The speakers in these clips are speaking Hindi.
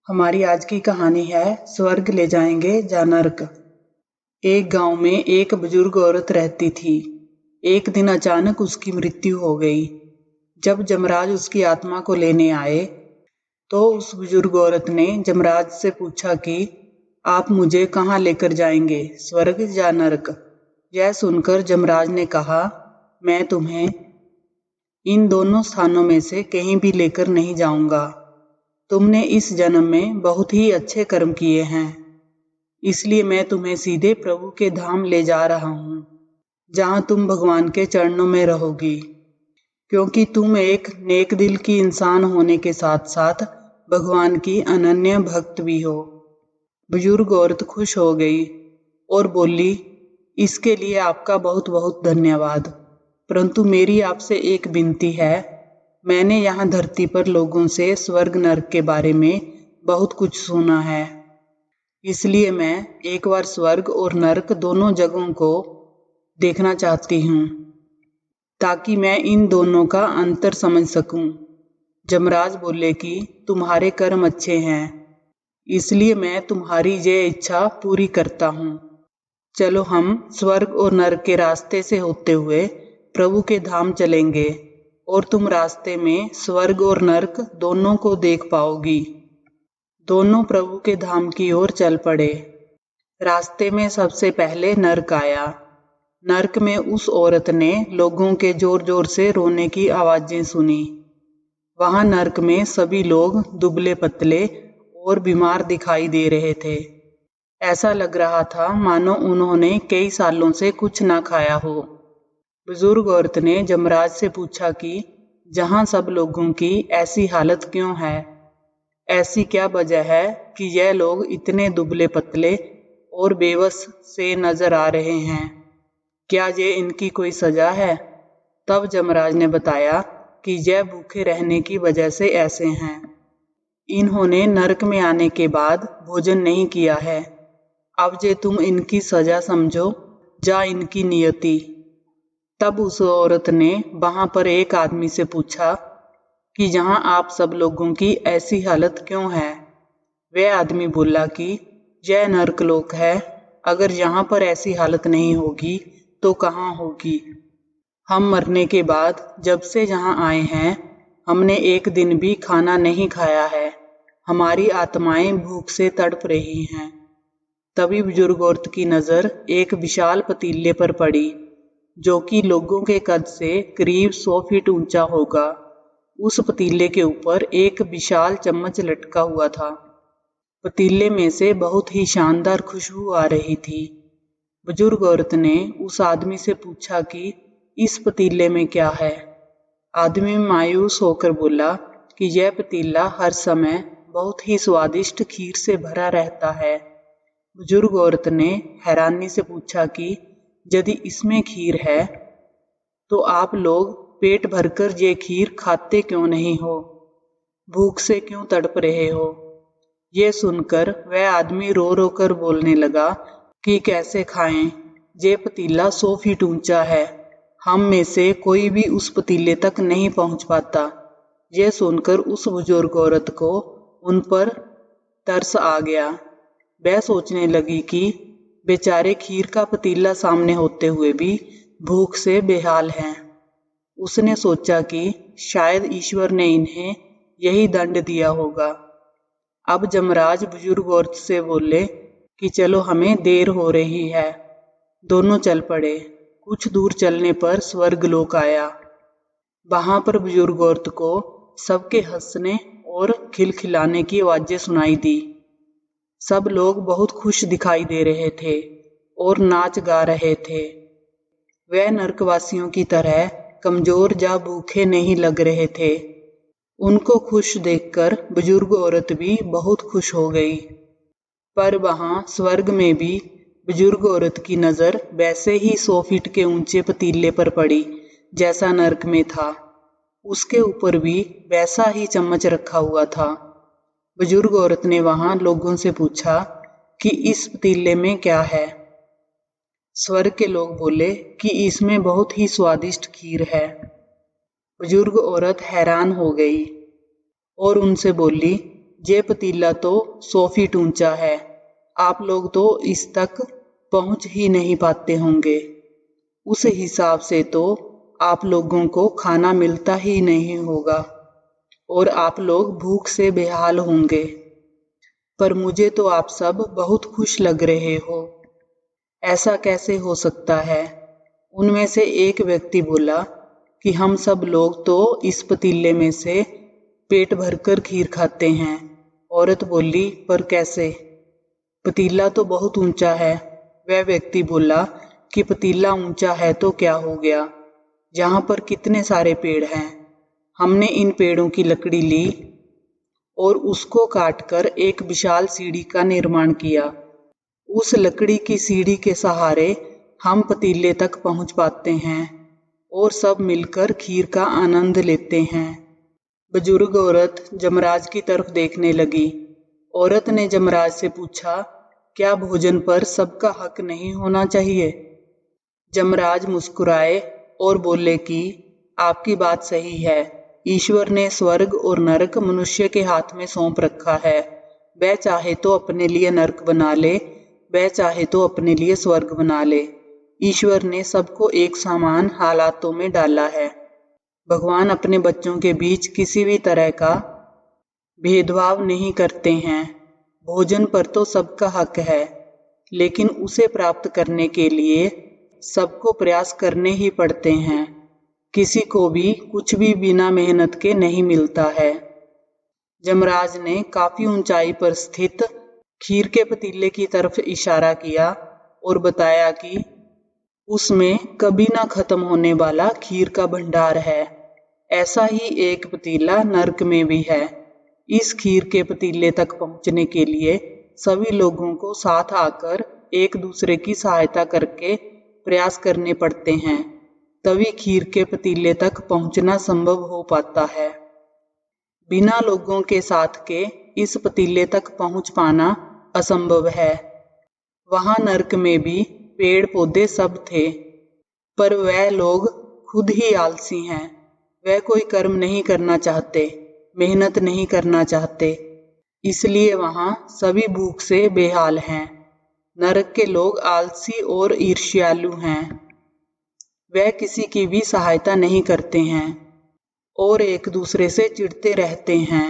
हमारी आज की कहानी है स्वर्ग ले जाएंगे या नर्क। एक गांव में एक बुजुर्ग औरत रहती थी। एक दिन अचानक उसकी मृत्यु हो गई। जब यमराज उसकी आत्मा को लेने आए तो उस बुजुर्ग औरत ने यमराज से पूछा कि आप मुझे कहाँ लेकर जाएंगे, स्वर्ग या नर्क। यह सुनकर यमराज ने कहा, मैं तुम्हें इन दोनों स्थानों में से कहीं भी लेकर नहीं जाऊंगा। तुमने इस जन्म में बहुत ही अच्छे कर्म किए हैं, इसलिए मैं तुम्हें सीधे प्रभु के धाम ले जा रहा हूँ, जहाँ तुम भगवान के चरणों में रहोगी। क्योंकि तुम एक नेक दिल की इंसान होने के साथ साथ भगवान की अनन्य भक्त भी हो। बुजुर्ग औरत खुश हो गई और बोली, इसके लिए आपका बहुत बहुत धन्यवाद, परंतु मेरी आपसे एक विनती है। मैंने यहाँ धरती पर लोगों से स्वर्ग नर्क के बारे में बहुत कुछ सुना है, इसलिए मैं एक बार स्वर्ग और नर्क दोनों जगहों को देखना चाहती हूँ, ताकि मैं इन दोनों का अंतर समझ सकूं। यमराज बोले कि तुम्हारे कर्म अच्छे हैं, इसलिए मैं तुम्हारी ये इच्छा पूरी करता हूँ। चलो हम स्वर्ग और नर्क के रास्ते से होते हुए प्रभु के धाम चलेंगे और तुम रास्ते में स्वर्ग और नर्क दोनों को देख पाओगी। दोनों प्रभु के धाम की ओर चल पड़े। रास्ते में सबसे पहले नर्क आया। नर्क में उस औरत ने लोगों के जोर जोर से रोने की आवाजें सुनी। वहां नर्क में सभी लोग दुबले पतले और बीमार दिखाई दे रहे थे। ऐसा लग रहा था मानो उन्होंने कई सालों से कुछ ना खाया हो। बुजुर्ग औरत ने यमराज से पूछा कि जहां सब लोगों की ऐसी हालत क्यों है? ऐसी क्या वजह है कि यह लोग इतने दुबले पतले और बेबस से नजर आ रहे हैं? क्या ये इनकी कोई सजा है? तब यमराज ने बताया कि यह भूखे रहने की वजह से ऐसे हैं। इन्होंने नरक में आने के बाद भोजन नहीं किया है। अब जे तुम इनकी सजा समझो या इनकी नियति। तब उस औरत ने वहां पर एक आदमी से पूछा कि यहाँ आप सब लोगों की ऐसी हालत क्यों है? वह आदमी बोला कि यह नरकलोक है, अगर यहाँ पर ऐसी हालत नहीं होगी तो कहाँ होगी? हम मरने के बाद जब से यहाँ आए हैं, हमने एक दिन भी खाना नहीं खाया है। हमारी आत्माएं भूख से तड़प रही हैं। तभी बुजुर्ग औरत की नजर एक विशाल पतीले पर पड़ी, जो कि लोगों के कद से करीब 100 फीट ऊंचा होगा। उस पतीले के ऊपर एक विशाल चम्मच लटका हुआ था। पतीले में से बहुत ही शानदार खुशबू आ रही थी। बुजुर्ग औरत ने उस आदमी से पूछा कि इस पतीले में क्या है? आदमी मायूस होकर बोला कि यह पतीला हर समय बहुत ही स्वादिष्ट खीर से भरा रहता है। बुजुर्ग औरत ने हैरानी से पूछा कि यदि इसमें खीर है तो आप लोग पेट भरकर ये खीर खाते क्यों नहीं हो? भूख से क्यों तड़प रहे हो? ये सुनकर वह आदमी रो रो कर बोलने लगा कि कैसे खाएं? ये पतीला 100 फीट ऊंचा है, हम में से कोई भी उस पतीले तक नहीं पहुंच पाता। यह सुनकर उस बुजुर्ग औरत को उन पर तरस आ गया। वह सोचने लगी कि बेचारे खीर का पतीला सामने होते हुए भी भूख से बेहाल हैं। उसने सोचा कि शायद ईश्वर ने इन्हें यही दंड दिया होगा। अब यमराज बुजुर्ग औरत से बोले कि चलो हमें देर हो रही है। दोनों चल पड़े। कुछ दूर चलने पर स्वर्गलोक आया। वहां पर बुजुर्ग औरत को सबके हंसने और खिलखिलाने की आवाजें सुनाई दी। सब लोग बहुत खुश दिखाई दे रहे थे और नाच गा रहे थे। वह नरकवासियों की तरह कमजोर या भूखे नहीं लग रहे थे। उनको खुश देखकर बुजुर्ग औरत भी बहुत खुश हो गई। पर वहां स्वर्ग में भी बुजुर्ग औरत की नजर वैसे ही 100 फीट के ऊंचे पतीले पर पड़ी जैसा नरक में था। उसके ऊपर भी वैसा ही चम्मच रखा हुआ था। बुजुर्ग औरत ने वहां लोगों से पूछा कि इस पतीले में क्या है? स्वर्ग के लोग बोले कि इसमें बहुत ही स्वादिष्ट खीर है। बुजुर्ग औरत हैरान हो गई और उनसे बोली, ये पतीला तो 100 फीट ऊंचा है, आप लोग तो इस तक पहुंच ही नहीं पाते होंगे। उस हिसाब से तो आप लोगों को खाना मिलता ही नहीं होगा और आप लोग भूख से बेहाल होंगे। पर मुझे तो आप सब बहुत खुश लग रहे हो। ऐसा कैसे हो सकता है? उनमें से एक व्यक्ति बोला कि हम सब लोग तो इस पतीले में से पेट भरकर खीर खाते हैं। औरत बोली, पर कैसे? पतीला तो बहुत ऊंचा है। वह व्यक्ति बोला कि पतीला ऊंचा है तो क्या हो गया, यहाँ पर कितने सारे पेड़ हैं। हमने इन पेड़ों की लकड़ी ली और उसको काटकर एक विशाल सीढ़ी का निर्माण किया। उस लकड़ी की सीढ़ी के सहारे हम पतीले तक पहुंच पाते हैं और सब मिलकर खीर का आनंद लेते हैं। बुजुर्ग औरत जमराज की तरफ देखने लगी। औरत ने जमराज से पूछा, क्या भोजन पर सबका हक नहीं होना चाहिए? जमराज मुस्कुराए और बोले कि आपकी बात सही है। ईश्वर ने स्वर्ग और नरक मनुष्य के हाथ में सौंप रखा है। वह चाहे तो अपने लिए नरक बना ले, वह चाहे तो अपने लिए स्वर्ग बना ले। ईश्वर ने सबको एक समान हालातों में डाला है। भगवान अपने बच्चों के बीच किसी भी तरह का भेदभाव नहीं करते हैं। भोजन पर तो सबका हक है, लेकिन उसे प्राप्त करने के लिए सबको प्रयास करने ही पड़ते हैं। किसी को भी कुछ भी बिना मेहनत के नहीं मिलता है। जमराज ने काफी ऊंचाई पर स्थित खीर के पतीले की तरफ इशारा किया और बताया कि उसमें कभी ना खत्म होने वाला खीर का भंडार है। ऐसा ही एक पतीला नरक में भी है। इस खीर के पतीले तक पहुंचने के लिए सभी लोगों को साथ आकर एक दूसरे की सहायता करके प्रयास करने पड़ते हैं, तभी खीर के पतीले तक पहुंचना संभव हो पाता है। बिना लोगों के साथ के इस पतीले तक पहुंच पाना असंभव है। वहां नरक में भी पेड़ पौधे सब थे, पर वह लोग खुद ही आलसी हैं। वह कोई कर्म नहीं करना चाहते, मेहनत नहीं करना चाहते, इसलिए वहां सभी भूख से बेहाल हैं। नरक के लोग आलसी और ईर्ष्यालु हैं। वह किसी की भी सहायता नहीं करते हैं और एक दूसरे से चिढ़ते रहते हैं।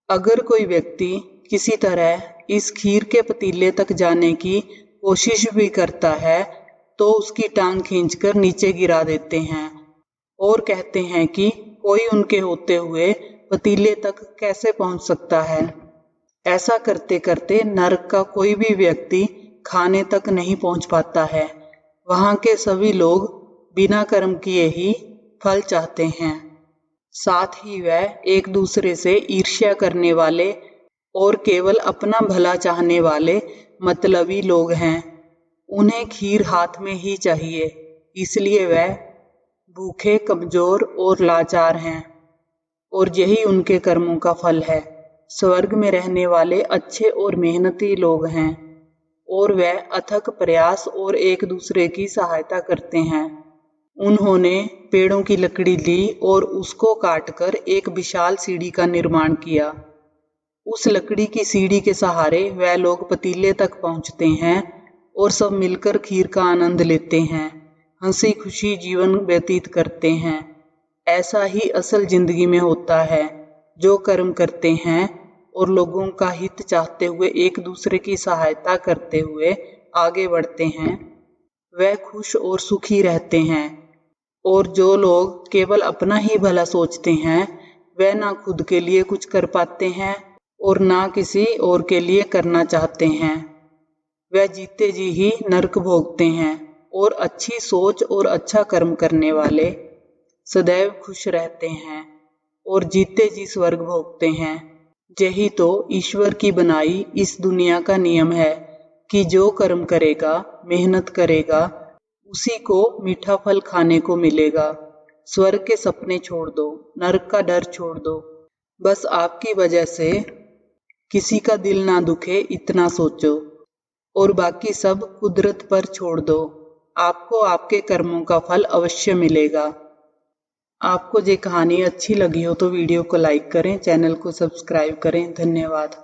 अगर कोई व्यक्ति किसी तरह इस खीर के पतीले तक जाने की कोशिश भी करता है तो उसकी टांग खींचकर नीचे गिरा देते हैं और कहते हैं कि कोई उनके होते हुए पतीले तक कैसे पहुंच सकता है। ऐसा करते करते नरक का कोई भी व्यक्ति खाने तक नहीं पहुंच पाता है। वहां के सभी लोग बिना कर्म किए ही फल चाहते हैं। साथ ही वह एक दूसरे से ईर्ष्या करने वाले और केवल अपना भला चाहने वाले मतलबी लोग हैं। उन्हें खीर हाथ में ही चाहिए, इसलिए वह भूखे, कमजोर और लाचार हैं और यही उनके कर्मों का फल है। स्वर्ग में रहने वाले अच्छे और मेहनती लोग हैं और वह अथक प्रयास और एक दूसरे की सहायता करते हैं। उन्होंने पेड़ों की लकड़ी ली और उसको काटकर एक विशाल सीढ़ी का निर्माण किया। उस लकड़ी की सीढ़ी के सहारे वह लोग पतीले तक पहुंचते हैं और सब मिलकर खीर का आनंद लेते हैं, हंसी खुशी जीवन व्यतीत करते हैं। ऐसा ही असल जिंदगी में होता है। जो कर्म करते हैं और लोगों का हित चाहते हुए एक दूसरे की सहायता करते हुए आगे बढ़ते हैं, वह खुश और सुखी रहते हैं। और जो लोग केवल अपना ही भला सोचते हैं, वह ना खुद के लिए कुछ कर पाते हैं और ना किसी और के लिए करना चाहते हैं। वह जीते जी ही नरक भोगते हैं और अच्छी सोच और अच्छा कर्म करने वाले सदैव खुश रहते हैं और जीते जी स्वर्ग भोगते हैं। यही तो ईश्वर की बनाई इस दुनिया का नियम है कि जो कर्म करेगा, मेहनत करेगा, उसी को मीठा फल खाने को मिलेगा। स्वर्ग के सपने छोड़ दो, नरक का डर छोड़ दो। बस आपकी वजह से किसी का दिल ना दुखे, इतना सोचो और बाकी सब कुदरत पर छोड़ दो। आपको आपके कर्मों का फल अवश्य मिलेगा। आपको ये कहानी अच्छी लगी हो तो वीडियो को लाइक करें, चैनल को सब्सक्राइब करें। धन्यवाद।